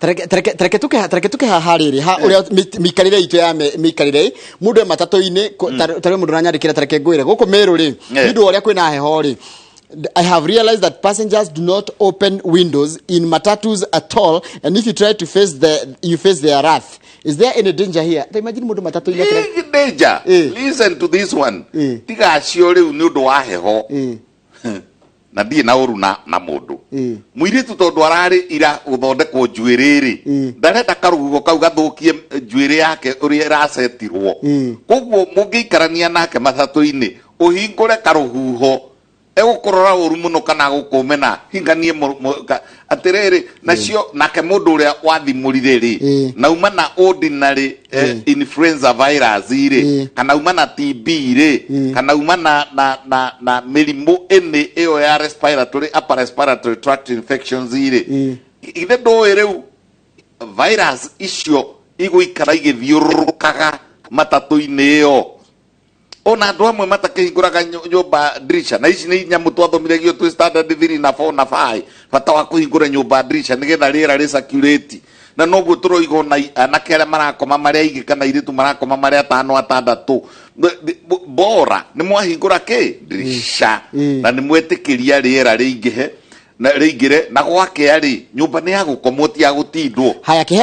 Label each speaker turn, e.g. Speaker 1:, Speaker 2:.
Speaker 1: Treke tuke hariri ha uria mikarire itu ya mikarire mundu matatu-ini tare mundu ranyandikira treke ngwire guku meru ri ndu uria kwina heho ri. I have realized that passengers do not open windows in matatus at all, and if you try to face their wrath. Is there any danger here? Imagine mundu matatu ile
Speaker 2: danger. Listen to this one. Tiga acio riu ni undu wa heho. Na ndie na uru na mundu. Muiritu tondu arari ira uthondekwo njwiriri. Ndarenda karugo kau gathukie njwiri yake uria iracetirwo. Koguo mungiikarania nake matatu-ini uhingure karuhuho. Egukorora uru muno kana gukumena hinganie atiriri nacio nake mundu uria wathimurire ri na uma na ordinary influenza virus ri kana uma na TB ri kana uma na mirimu ene eo ya respiratory upper respiratory tract infections ri ithe ndo riu virus icio iguikara igithiurukaga matatu-ini yo. Ona andu amwe matakihinguraga nyumba ndirica na ici ni nyamu twathomithagia tu standard 3 na 4 na 5 bata wa kuhingura nyumba ndirica nigetha riera ri circulate na noguo turoigo na anake aria marakoma maria igi kana iritu marakoma maria 5 6 bora ni mwahingura ki ndirica na ni mwetikiria riera riingihe na riingire na gwake ari nyumba ni ya gukomwo ti ya gutindwo.